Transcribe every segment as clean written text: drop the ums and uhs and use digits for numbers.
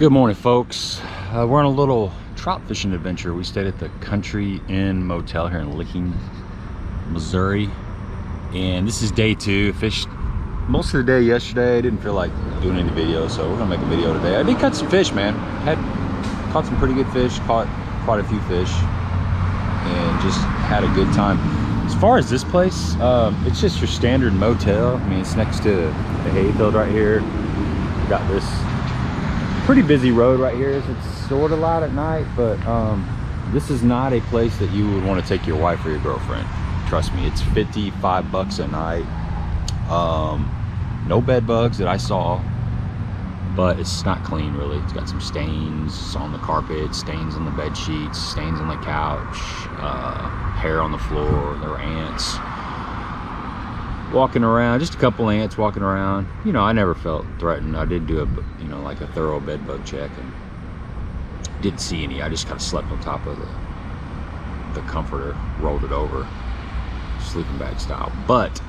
Good morning, folks. We're on a little trout fishing adventure. We stayed at the Country Inn Motel here in Licking, Missouri, and this is day 2. Fished most of the day yesterday. I didn't feel like doing any videos, so we're gonna make a video today. I did catch some fish, man. Caught some pretty good fish, caught quite a few fish, and just had a good time. As far as this place, it's just your standard motel. I mean, it's next to the hayfield right here. Got this pretty busy road right here. It's sort of loud at night, but this is not a place that you would want to take your wife or your girlfriend. Trust me, it's 55 bucks a night. No bed bugs that I saw, but it's not clean really. It's got some stains on the carpet, stains on the bed sheets, stains on the couch, hair on the floor. There were ants walking around, just a couple ants walking around. You know, I never felt threatened. I did do like a thorough bed bug check and didn't see any. I just kind of slept on top of the comforter, rolled it over, sleeping bag style. But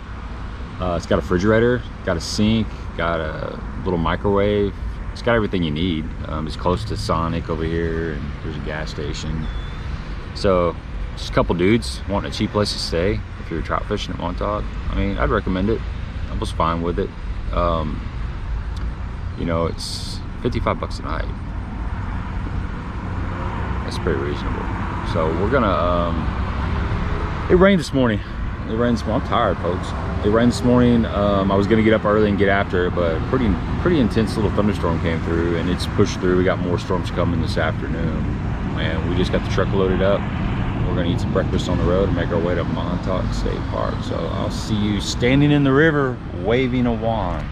it's got a refrigerator, got a sink, got a little microwave. It's got everything you need. It's close to Sonic over here, and there's a gas station. So just a couple dudes wanting a cheap place to stay if you're trout fishing at Montauk. I mean, I'd recommend it. I was fine with it. You know, it's 55 bucks a night. That's pretty reasonable. So we're gonna, it rained this morning. It rained this morning. I'm tired, folks. It rained this morning. I was gonna get up early and get after it, but pretty intense little thunderstorm came through, and it's pushed through. We got more storms coming this afternoon, and we just got the truck loaded up. We're gonna eat some breakfast on the road and make our way to Montauk State Park. So I'll see you standing in the river waving a wand.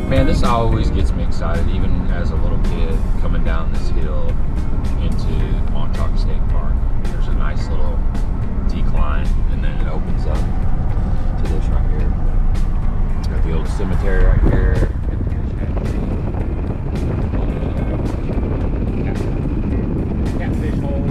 Man, this always gets me excited, even as a little kid, coming down this hill into Montauk State Park. ThereThere's a nice little decline, and then it opens up to this right here. Got the old cemetery right here. Catfish hole.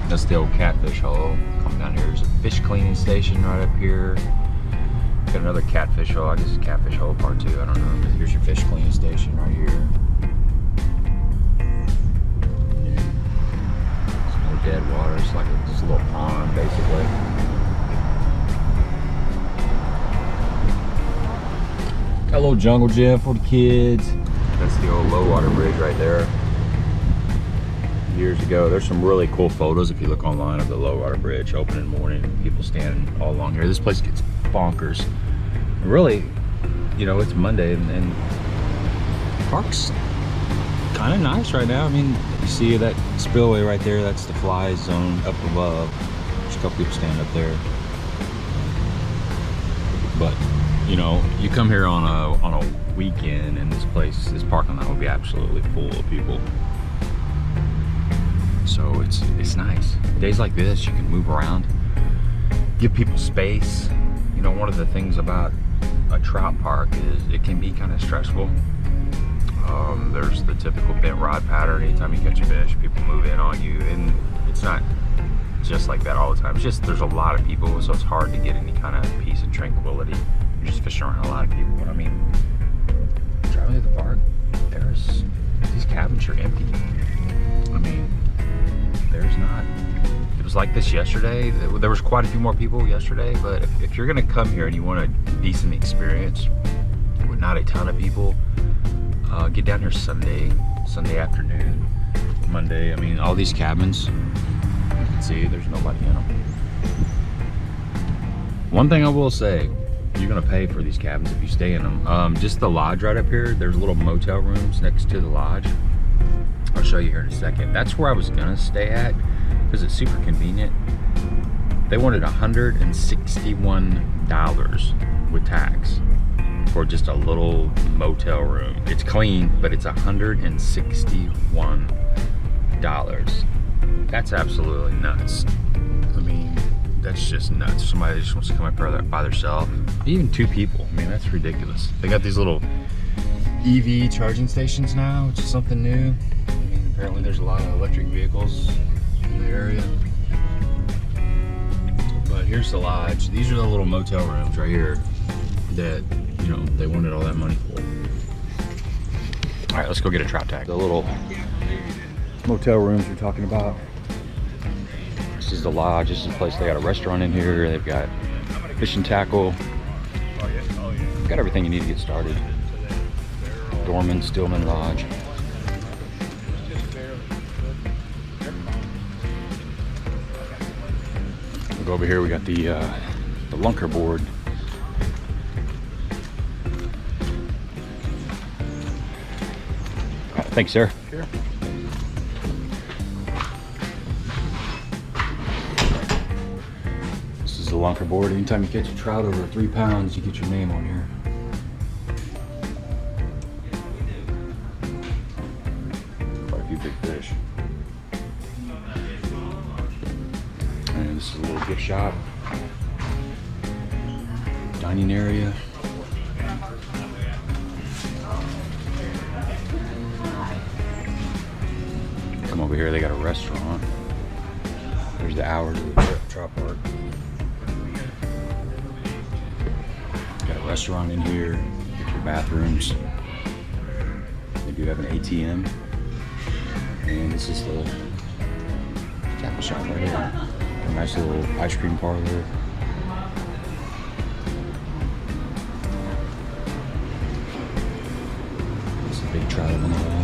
That's the old catfish hole. Come down here. There's a fish cleaning station right up here. Got another catfish hole. I guess it's catfish hole part 2. I don't know. But here's your fish cleaning station right here. Some more dead water. It's like just a little pond, basically. Got a little jungle gym for the kids. That's the old low water bridge right there. Years ago. There's some really cool photos if you look online of the low water bridge open in the morning, people standing all along here. This place gets bonkers. Really, you know, it's Monday and park's kind of nice right now. I mean, you see that spillway right there, that's the fly zone up above. There's a couple people standing up there. But you know, you come here on a weekend and this parking lot will be absolutely full of people. So it's nice. Days like this, you can move around, give people space. You know, one of the things about a trout park is it can be kind of stressful. There's the typical bent rod pattern. Anytime you catch a fish, people move in on you, and it's not just like that all the time. It's just there's a lot of people, so it's hard to get any kind of peace and tranquility. You're just fishing around a lot of people. But I mean, driving through the park, these cabins are empty. I mean, there's not, it was like this yesterday. There was quite a few more people yesterday, but if you're gonna come here and you want a decent experience with not a ton of people, get down here Sunday afternoon, Monday. I mean, all these cabins, you can see there's nobody in them. One thing I will say, you're gonna pay for these cabins if you stay in them. Just the lodge right up here, there's little motel rooms next to the lodge. I'll show you here in a second. That's where I was gonna stay at because it's super convenient. They wanted $161 with tax for just a little motel room. It's clean, but it's $161. That's absolutely nuts. I mean, that's just nuts. Somebody just wants to come up here by themselves. Even 2 people, I mean, that's ridiculous. They got these little EV charging stations now, which is something new. I mean, apparently there's a lot of electric vehicles in the area. But here's the lodge. These are the little motel rooms right here that, you know, they wanted all that money for. All right, let's go get a trout tag. The little motel rooms we're talking about. This is the lodge. This is the place. They got a restaurant in here. They've got fishing tackle. Got everything you need to get started. Doorman Steelman Lodge. We'll go over here. We got the lunker board. Thanks, sir. Sure. This is the lunker board. Anytime you catch a trout over 3 pounds, you get your name on here. Quite a few big fish. And this is a little gift shop. Dining area. Come over here, they got a restaurant. There's the hours of the Trout Park. Got a restaurant in here, get your bathrooms. They do have an ATM. And this is the tackle shop right here. A nice little ice cream parlor. There's a big trout up on the wall.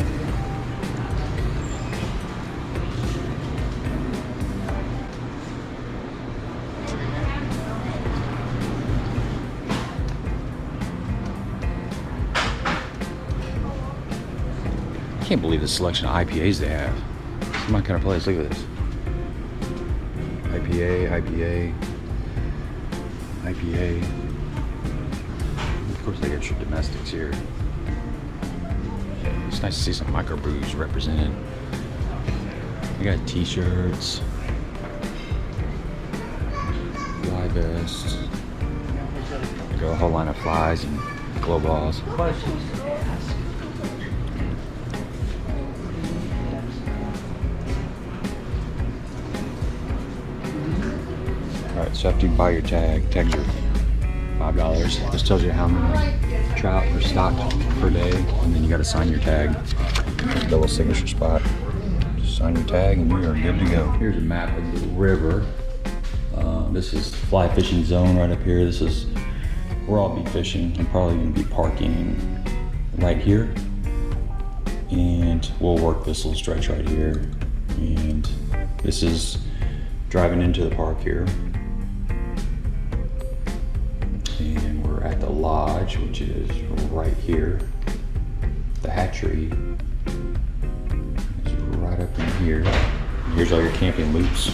I can't believe the selection of IPAs they have. It's my kind of place. Look at this. IPA. Of course, they got your domestics here. It's nice to see some microbrews represented. They got t-shirts, fly vests. They got a whole line of flies and glow balls. Alright, so after you buy your tag, tags are $5. This tells you how many trout are stocked per day, and then you got to sign your tag. Double signature spot. Just sign your tag and you are good to go. Here's a map of the river. This is fly fishing zone right up here. This is where I'll be fishing. I'm probably going to be parking right here, and we'll work this little stretch right here. And this is driving into the park here. And we're at the lodge, which is right here. The hatchery is right up in here. Here's all your camping loops.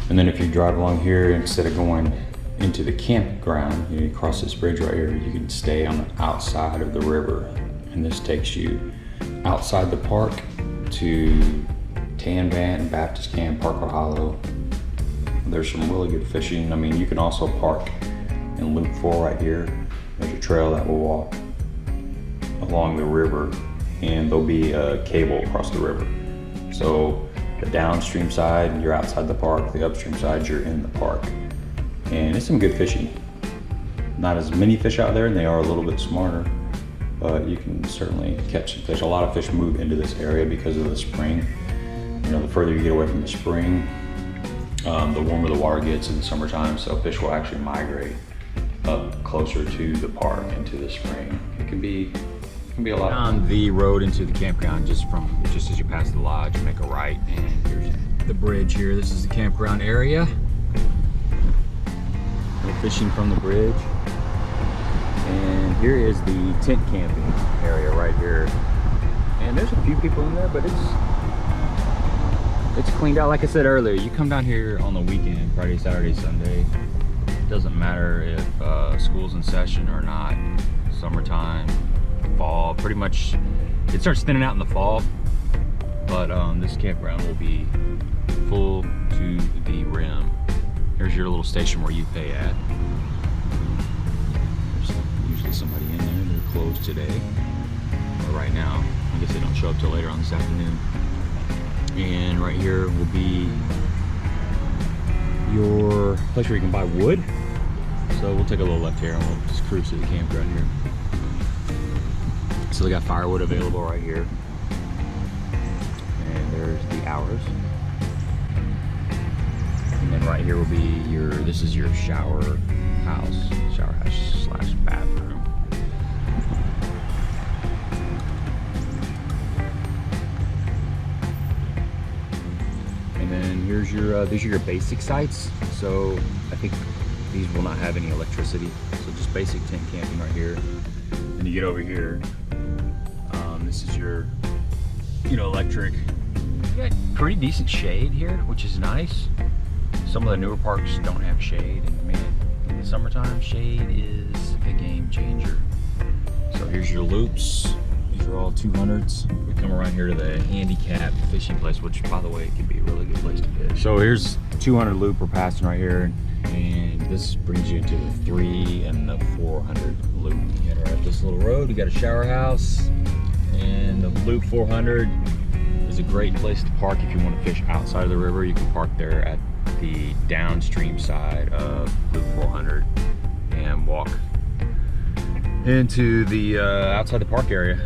And then if you drive along here, instead of going into the campground, you cross this bridge right here, you can stay on the outside of the river. And this takes you outside the park to Tan Bant and Baptist Camp, Parker Hollow. There's some really good fishing. I mean, you can also park in Loop 4 right here. There's a trail that will walk along the river, and there'll be a cable across the river. So the downstream side, you're outside the park. The upstream side, you're in the park. And it's some good fishing. Not as many fish out there, and they are a little bit smarter, but you can certainly catch some fish. A lot of fish move into this area because of the spring. You know, the further you get away from the spring, the warmer the water gets in the summertime, so fish will actually migrate up closer to the park into the spring. It can be a lot. On the road into the campground, just as you pass the lodge, you make a right, and here's the bridge here. This is the campground area. We're fishing from the bridge, and here is the tent camping area right here. And there's a few people in there, but it's cleaned out. Like I said earlier, you come down here on the weekend, Friday, Saturday, Sunday. It doesn't matter if school's in session or not. Summertime, fall, pretty much it starts thinning out in the fall. But this campground will be full to the rim. Here's your little station where you pay at. There's usually somebody in there. They're closed today, or right now. I guess they don't show up till later on this afternoon. And right here will be your place where you can buy wood. So we'll take a little left here and we'll just cruise to the campground here. So they got firewood available right here. And there's the hours. And then right here will be your, this is your shower house slash bathroom. And then here's your, these are your basic sites. So I think these will not have any electricity. So just basic tent camping right here. And you get over here, this is your, you know, electric. You got pretty decent shade here, which is nice. Some of the newer parks don't have shade, and man, in the summertime, shade is a game changer. So here's your loops. These are all 200s. We come around here to the handicap fishing place, which, by the way, can be a really good place to fish. So here's 200 loop we're passing right here, and this brings you into the 3 and the 400 loop. You enter up this little road. We got a shower house, and the loop 400 is a great place to park if you want to fish outside of the river. You can park there at the downstream side of loop 400 and walk into the outside the park area.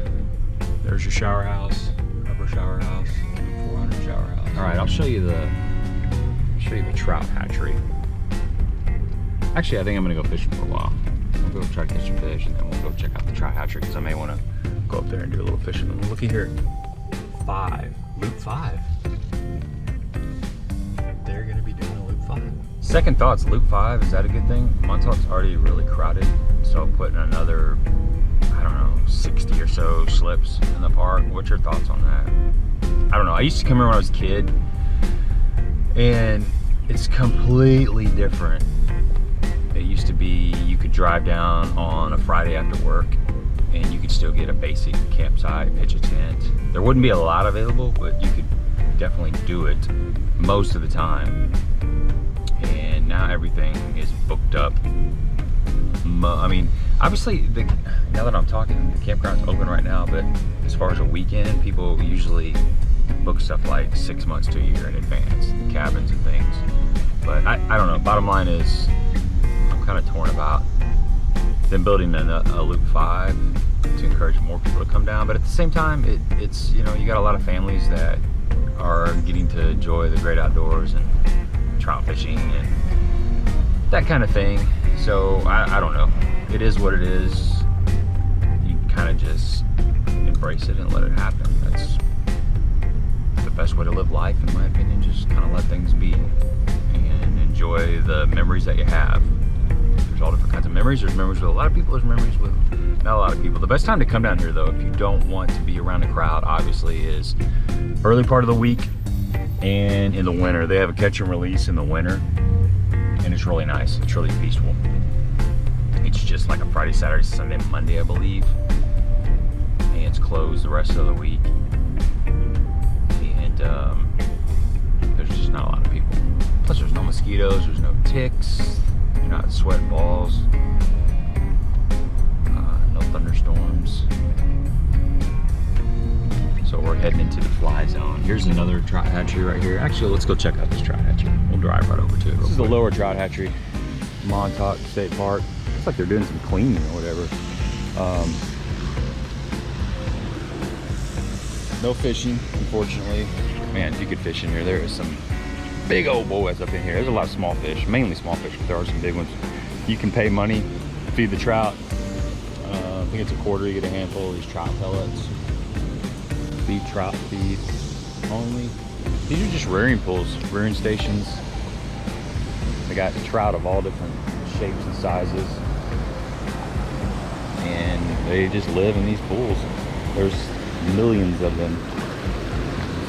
There's your shower house, upper shower house, loop 400 shower house. All right, I'll show you the trout hatchery. Actually, I think I'm gonna go fishing for a while. We'll go try to catch some fish, and then we'll go check out the trout hatchery because I may want to go up there and do a little fishing. And looky here, loop 5. They're gonna be doing a loop 5. Second thoughts, loop 5, is that a good thing? Montauk's already really crowded, so putting another, I don't know, 60 or so slips in the park. What's your thoughts on that? I don't know. I used to come here when I was a kid, and it's completely different. It used to be you could drive down on a Friday after work and you could still get a basic campsite, pitch a tent. There wouldn't be a lot available, but you could definitely do it most of the time. And now everything is booked up. I mean, obviously, now that I'm talking, the campground's open right now, but as far as a weekend, people usually book stuff like 6 months to a year in advance, the cabins and things. But I don't know, bottom line is, I'm kind of torn about them building a loop 5 to encourage more people to come down. But at the same time, it's, you know, you got a lot of families that are getting to enjoy the great outdoors and trout fishing and that kind of thing. So I don't know. It is what it is. You kind of just embrace it and let it happen. That's the best way to live life, in my opinion. Just kind of let things be and enjoy the memories that you have. There's all different kinds of memories. There's memories with a lot of people. There's memories with not a lot of people. The best time to come down here, though, if you don't want to be around a crowd, obviously, is early part of the week and in the winter. They have a catch and release in the winter, and it's really nice. It's really peaceful. It's just like a Friday, Saturday, Sunday, Monday, I believe, and it's closed the rest of the week. And there's just not a lot of people. Plus, there's no mosquitoes. There's no ticks. You're not sweating balls. No thunderstorms. So we're heading into the fly zone. Here's another trout hatchery right here. Actually, let's go check out this trout hatchery. We'll drive right over to it. This is the lower trout hatchery, Montauk State Park. Looks like they're doing some cleaning or whatever. No fishing, unfortunately. Man, if you could fish in here, there is some big old boys up in here. There's a lot of small fish, mainly small fish, but there are some big ones. You can pay money, feed the trout. I think it's $0.25, you get a handful of these trout pellets. Feed trout feed only. These are just rearing pools, rearing stations. They got trout of all different shapes and sizes. And they just live in these pools. There's millions of them.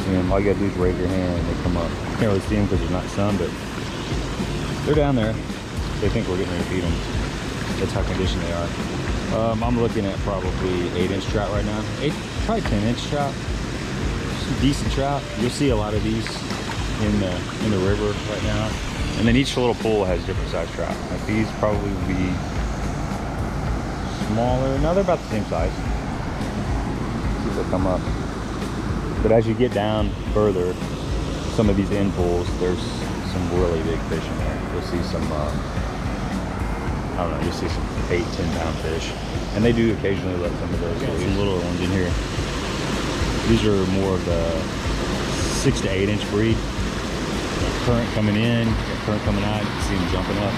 See them, all you gotta do is raise your hand and they come up. You can't really see them because there's not sun, but they're down there. They think we're getting ready to feed them. That's how conditioned they are. I'm looking at probably 8-inch trout right now. Probably 10-inch trout. Some decent trout. You'll see a lot of these in the river right now. And then each little pool has different size trout. Like these probably will be smaller. No, they're about the same size. See if they come up. But as you get down further, some of these end pools, there's some really big fish in there. You'll see some, I don't know, you'll see some 8-10 pound fish. And they do occasionally let some of those, some little ones in here. These are more of the 6 to 8 inch breed. Current coming in, current coming out, you can see them jumping up.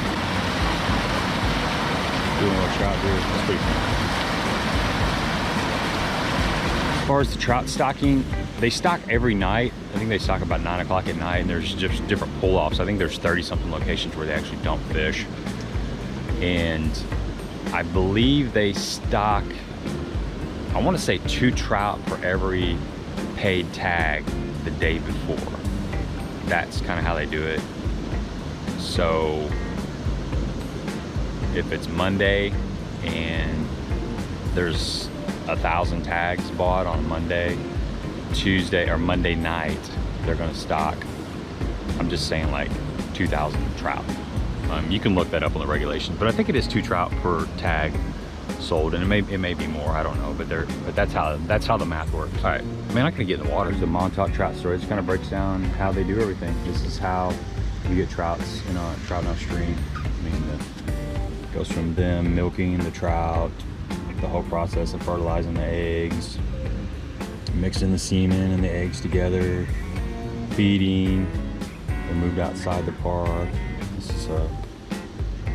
Doing a little trout here, that's pretty fun. As far as the trout stocking, they stock every night. I think they stock about 9 o'clock at night, and there's just different pull-offs. I think there's 30-something locations where they actually dump fish. And I believe they stock, I want to say 2 trout for every paid tag the day before. That's kind of how they do it. So if it's Monday and there's 1,000 tags bought on Monday, Tuesday or Monday night, they're going to stock, I'm just saying, like 2,000 trout. You can look that up on the regulations, but I think it is 2 trout per tag sold, and it may be more, I don't know, but that's how the math works. All right, man, I can get in the water. The Montauk trout story just kind of breaks down how they do everything. This is how you get trouts in a trout in our stream. I mean, it goes from them milking the trout, the whole process of fertilizing the eggs, mixing the semen and the eggs together, feeding. They're moved outside the park.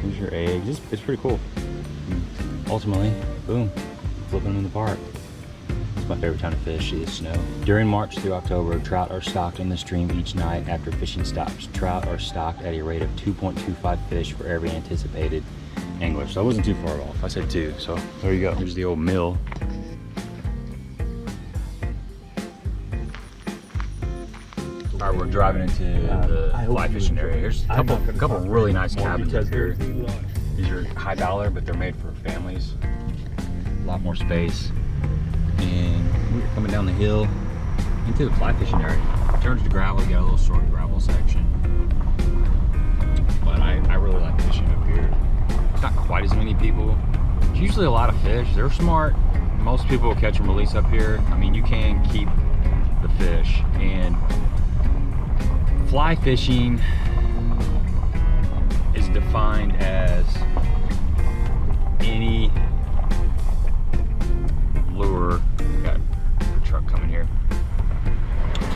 Here's your eggs. It's pretty cool. Ultimately, boom, flipping them in the park. It's my favorite time to fish is snow. During March through October, trout are stocked in the stream each night after fishing stops. Trout are stocked at a rate of 2.25 fish for every anticipated angler. So I wasn't too far off. I said 2, so there you go. Here's the old mill. All right, we're driving into the fly fishing area. Here's a couple really nice cabins up here. These are high dollar, but they're made for families. A lot more space. And we're coming down the hill into the fly fishing area. It turns to gravel, you got a little short gravel section. But I really like fishing up here. It's not quite as many people. There's usually a lot of fish. They're smart. Most people will catch and release up here. I mean, you can keep the fish. And fly fishing is defined as any lure. Got a truck coming here.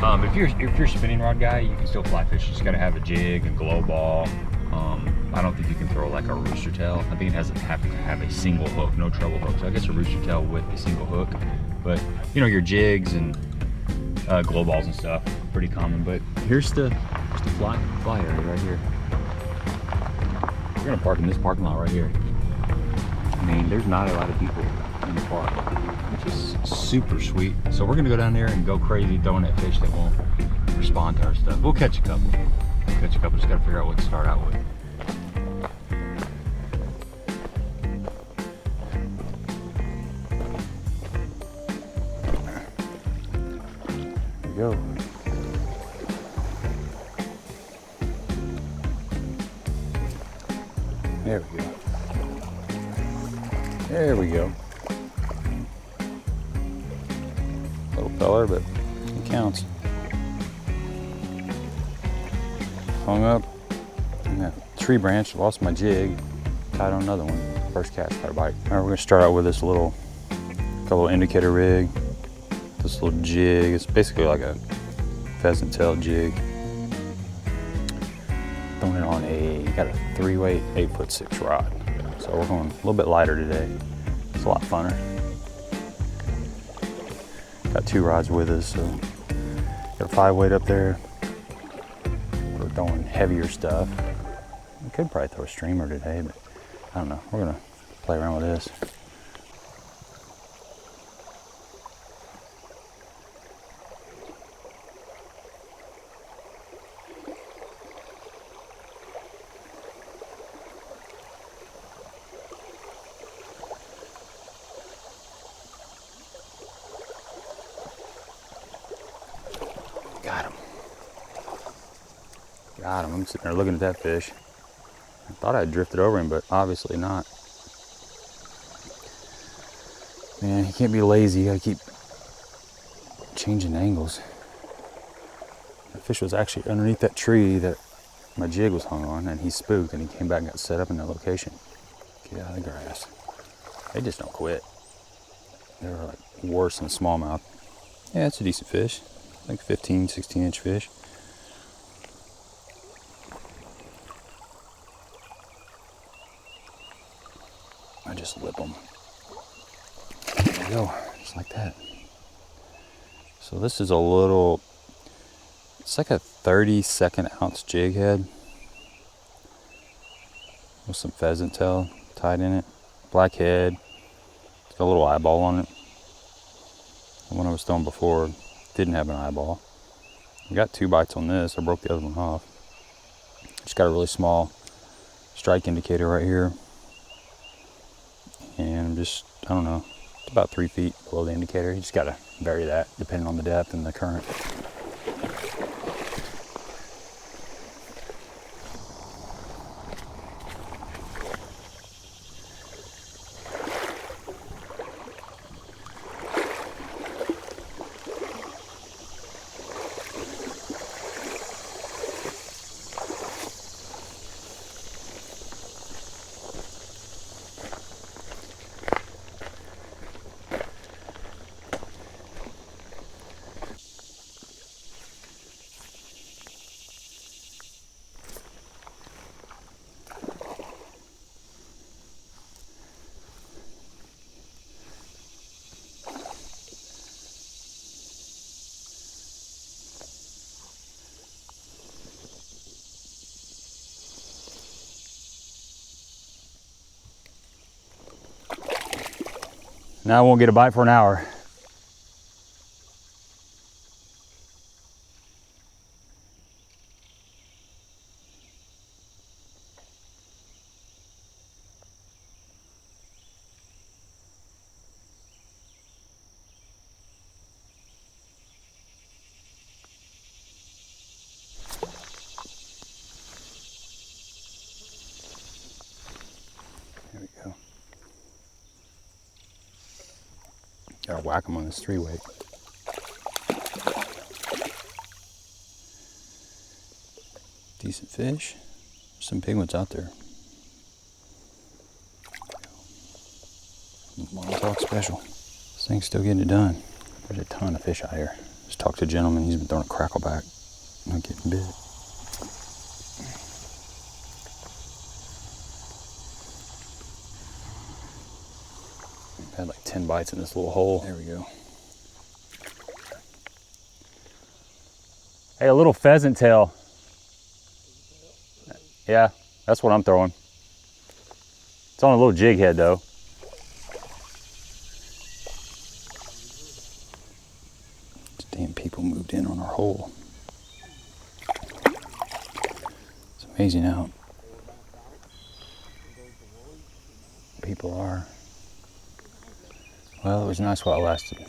If you're a spinning rod guy, you can still fly fish. You just got to have a jig and glow ball. I don't think you can throw like a rooster tail. I think it has to have a single hook, no treble hook. So I guess a rooster tail with a single hook. But you know, your jigs and glow balls and stuff, pretty common. But here's the fly area right here. We're gonna park in this parking lot right here. I mean, there's not a lot of people in the park, which is super sweet. So we're gonna go down there and go crazy throwing at fish that won't respond to our stuff. We'll catch a couple. Just gotta figure out what to start out with. There we go. There we go. There we go. Little feller, but it counts. Hung up in that tree branch, lost my jig, tied on another one. First cast, got a bite. All right, we're gonna start out with this little indicator rig. This little jig, it's basically like a pheasant tail jig. Throwing it on got a 3-weight 8'6" rod. So we're going a little bit lighter today. It's a lot funner. Got 2 rods with us, so got a 5-weight up there. We're throwing heavier stuff. We could probably throw a streamer today, but I don't know. We're gonna play around with this. Got him. Got him. I'm sitting there looking at that fish. I thought I drifted over him, but obviously not. Man, you can't be lazy. You gotta keep changing angles. The fish was actually underneath that tree that my jig was hung on, and he spooked, and he came back and got set up in that location. Get out of the grass. They just don't quit. They're like worse than smallmouth. Yeah, it's a decent fish. Like 15, 16-inch fish. I just lip them. There we go, just like that. So this is a little, it's like a 32nd ounce jig head with some pheasant tail tied in it. Black head, it's got a little eyeball on it. The one I was throwing before didn't have an eyeball. I got 2 bites on this, I broke the other one off. Just got a really small strike indicator right here. And I'm just, I don't know, it's about 3 feet below the indicator. You just gotta vary that depending on the depth and the current. Now I won't get a bite for an hour. There we go. Gotta whack them on this 3-weight. Decent fish. Some big ones out there. Montauk special. This thing's still getting it done. There's a ton of fish out here. Just talked to a gentleman, he's been throwing a crackleback. Not getting bit. I've had like 10 bites in this little hole. There we go. Hey, a little pheasant tail. Yeah, that's what I'm throwing. It's on a little jig head though. These damn people moved in on our hole. It's amazing how people are. Well, it was nice while it lasted.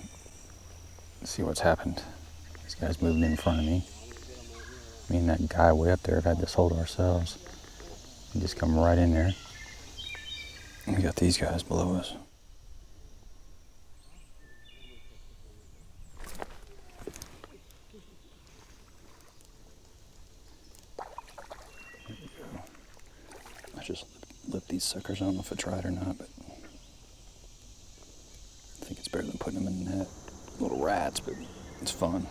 Let's see what's happened. These guys moved in front of me. Me and that guy way up there have had this hole to ourselves. We just come right in there. And we got these guys below us. There we go. I just lipped these suckers. I don't know if it's right or not, but I think it's better than putting them in the net. Little rats, but it's fun.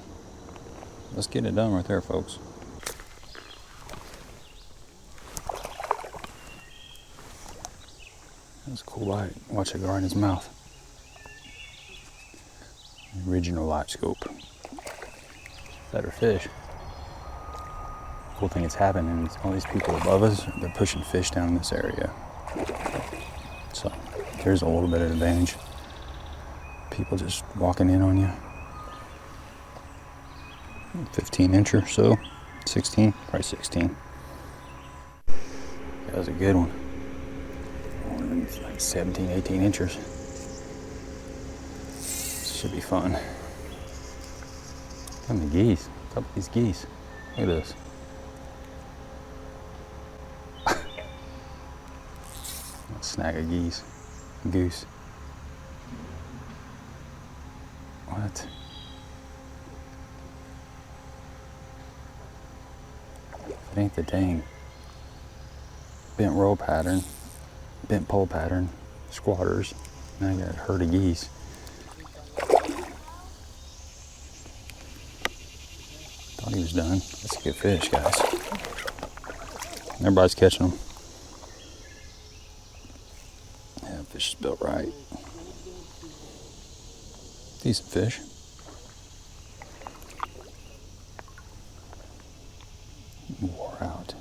Let's get it done right there, folks. That's a cool light. Watch it go right in his mouth. Original light scope. Better fish. Cool thing that's happening is all these people above us, they're pushing fish down in this area. So there's a little bit of advantage. People just walking in on you. 15-inch or so. 16, probably 16. That was a good one. It's like 17, 18 inches. Should be fun. Look at the geese. What's up with these geese? Look at this. Snag a goose. What? It ain't the dang bent roll pattern, bent pole pattern, squatters. Now I got a herd of geese. Thought he was done. That's a good fish, guys. Everybody's catching them. Yeah, fish is built right. Decent fish. Wore out.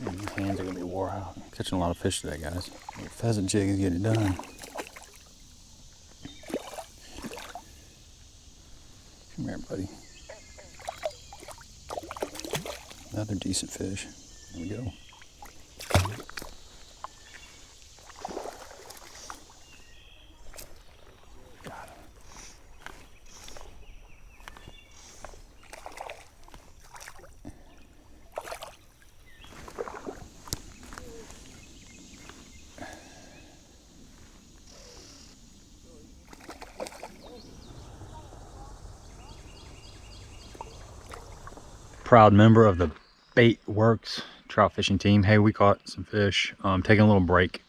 Man, your hands are gonna be wore out. I'm catching a lot of fish today, guys. Pheasant jig is getting it done. Come here, buddy. Another decent fish. There we go. Proud member of the Bait Works trout fishing team. Hey, we caught some fish. Taking a little break.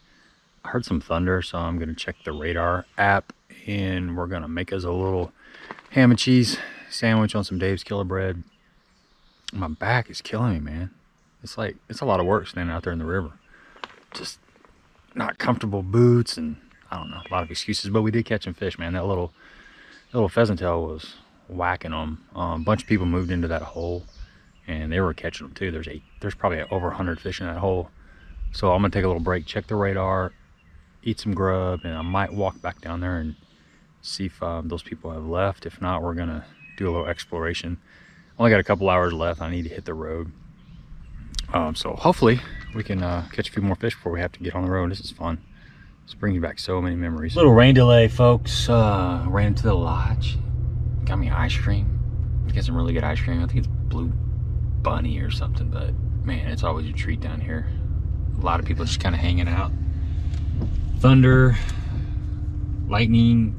I heard some thunder, so I'm gonna check the radar app, and we're gonna make us a little ham and cheese sandwich on some Dave's Killer Bread. My back is killing me, man. It's like, it's a lot of work standing out there in the river. Just not comfortable boots, and I don't know, a lot of excuses, but we did catch some fish, man. That little pheasant tail was whacking them. A bunch of people moved into that hole, and they were catching them too. There's probably over 100 fish in that hole. So I'm gonna take a little break, check the radar, eat some grub, and I might walk back down there and see if those people have left. If not, we're gonna do a little exploration. Only got a couple hours left. I need to hit the road. So hopefully we can catch a few more fish before we have to get on the road. This is fun. This brings back so many memories. Little rain delay, folks. Ran into the lodge. Got me ice cream. Got some really good ice cream. I think it's Blue Bunny or something, but man, it's always a treat down here. A lot of people just kind of hanging out. Thunder, lightning,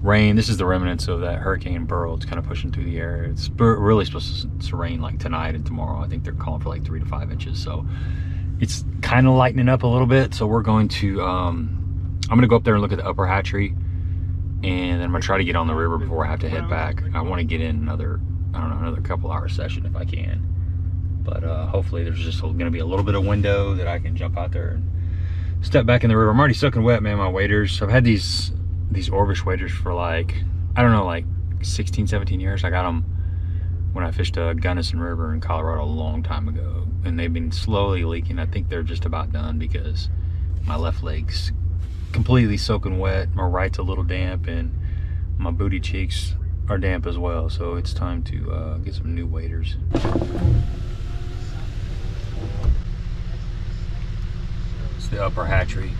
rain. This is the remnants of that Hurricane Burl. It's kind of pushing through the air. It's really supposed to rain like tonight and tomorrow. I think they're calling for like 3 to 5 inches. So it's kind of lightening up a little bit. So we're going to, I'm going to go up there and look at the upper hatchery, and then I'm going to try to get on the river before I have to head back. I want to get in another, I don't know, another couple hour session if I can. But hopefully there's just going to be a little bit of window that I can jump out there and step back in the river. I'm already soaking wet, man, my waders. I've had these Orvish waders for like, I don't know, like 16, 17 years. I got them when I fished a Gunnison River in Colorado a long time ago. And they've been slowly leaking. I think they're just about done because my left leg's completely soaking wet. My right's a little damp, and my booty cheeks are damp as well. So it's time to get some new waders. It's the upper hatchery.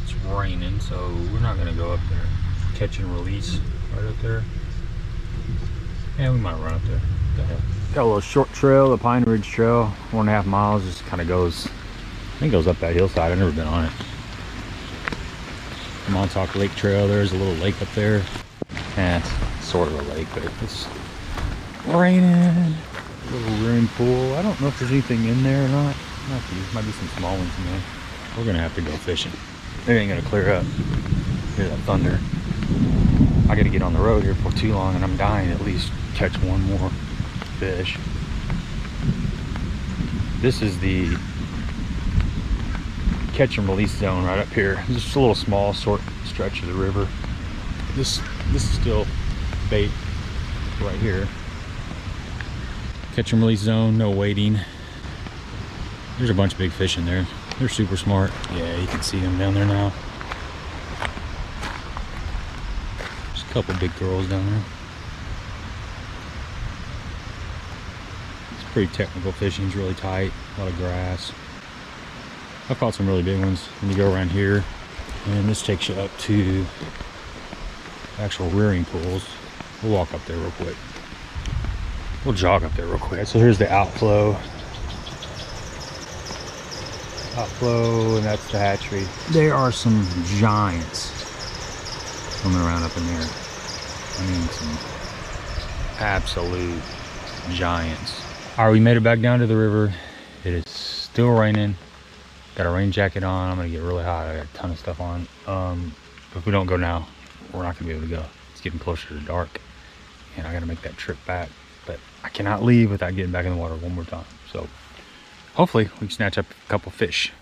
It's raining, so we're not gonna go up there. Catch and release right up there. Yeah, we might run up there. Got a little short trail, the Pine Ridge Trail, 1.5 miles. Just kind of goes, I think it goes up that hillside. I've never been on it. Montauk Lake Trail. There's a little lake up there. Eh, it's sort of a lake, but it's raining. A little ruined pool. I don't know if there's anything in there or not. Might be some small ones in there. We're gonna have to go fishing. It ain't gonna clear up. Hear that thunder. I gotta get on the road here for too long, and I'm dying to at least catch one more fish. This is the catch and release zone right up here. Just a little small short stretch of the river. This is still bait right here. Catch and release zone, no waiting. There's a bunch of big fish in there. They're super smart. Yeah, you can see them down there now. There's a couple big girls down there. It's pretty technical fishing. It's really tight. A lot of grass. I've caught some really big ones. And you go around here, and this takes you up to actual rearing pools. We'll walk up there real quick. We'll jog up there real quick. So here's the outflow. And that's the hatchery. There are some giants swimming around up in there. I mean, some absolute giants. All right, we made it back down to the river. It is still raining. Got a rain jacket on. I'm gonna get really hot. I got a ton of stuff on. But if we don't go now, we're not gonna be able to go. It's getting closer to dark, and I gotta make that trip back. But I cannot leave without getting back in the water one more time. So hopefully we can snatch up a couple fish.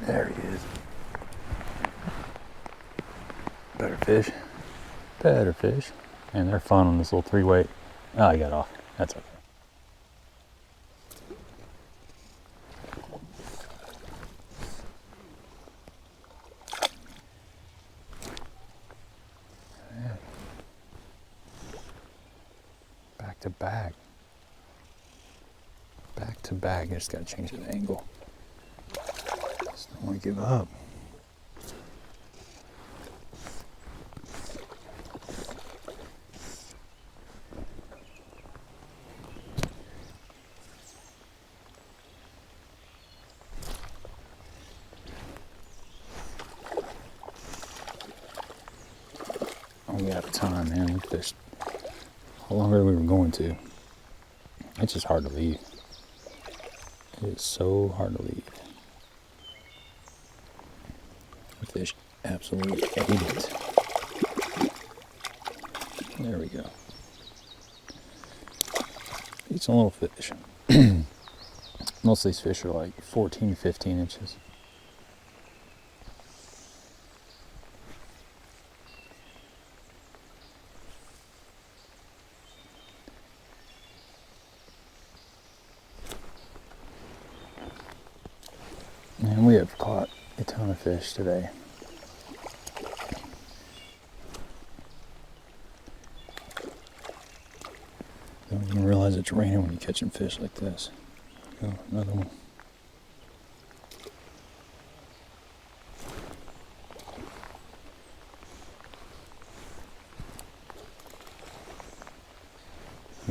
There he is. Better fish. Better fish. And they're fun on this little 3-weight. Oh, I got off. That's okay. Back to back. Back to back. I just gotta change the angle. Just don't want to give up. We have time, man. We fished how longer than we were going to. It's just hard to leave. It is so hard to leave. The fish absolutely ate it. There we go. Eat some little fish. Most of these fish are like 14, 15 inches. And we have caught a ton of fish today. Don't even realize it's raining when you're catching fish like this. Go, another one.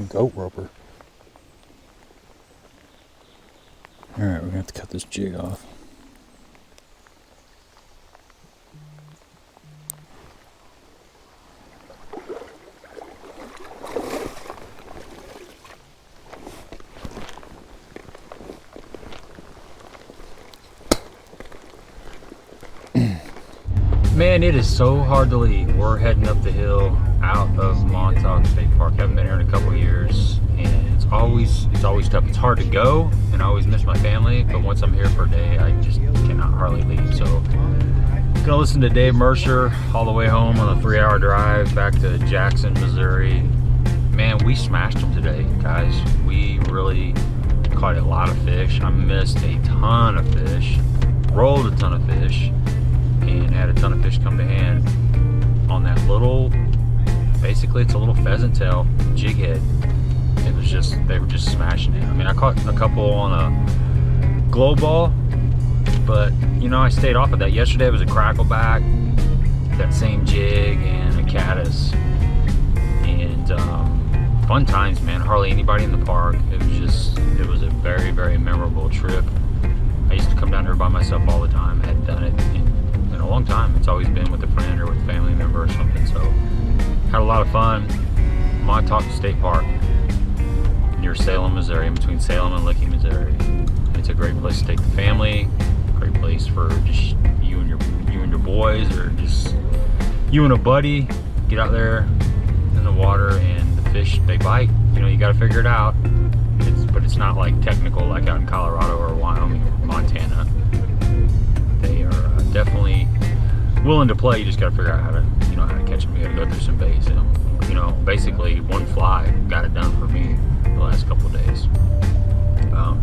Goat roper. Alright, we're going to have to cut this jig off. Man, it is so hard to leave. We're heading up the hill out of Montauk State Park. Haven't been here in a couple years, and it's always tough. It's hard to go, and I always miss my family, but once I'm here for a day, I just cannot hardly leave. So gonna listen to Dave Mercer all the way home on a 3-hour drive back to Jackson, Missouri. Man, we smashed them today, guys. We really caught a lot of fish. I missed a ton of fish, rolled a ton of fish, and had a ton of fish come to hand on that little, basically it's a little pheasant tail jig head. It was just, they were just smashing it. I mean, I caught a couple on a glow ball, but you know, I stayed off of that. Yesterday it was a crackleback, that same jig, and a caddis. And fun times, man. Hardly anybody in the park. It was a very, very memorable trip. I used to come down here by myself all the time. I hadn't done it in a long time. It's always been with a friend or with a family member or something. So had a lot of fun. Montauk State Park near Salem, Missouri, in between Salem and Licking, Missouri. It's a great place to take the family. Great place for just you and your boys, or just you and a buddy. Get out there in the water, and the fish, they bite. You know, you got to figure it out. But it's not like technical like out in Colorado or Wyoming or Montana. They are definitely willing to play. You just got to figure out how to catch them. You got to go through some baits, you know, basically one fly got it done for me the last couple of days.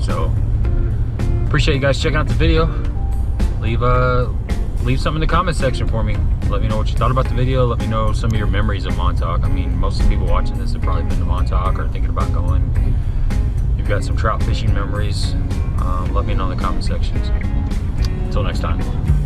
So appreciate you guys checking out the video. Leave something in the comment section for me. Let me know what you thought about the video. Let me know some of your memories of Montauk. I mean, most of the people watching this have probably been to Montauk or thinking about going. You've got some trout fishing memories. Let me know in the comment sections. Until next time.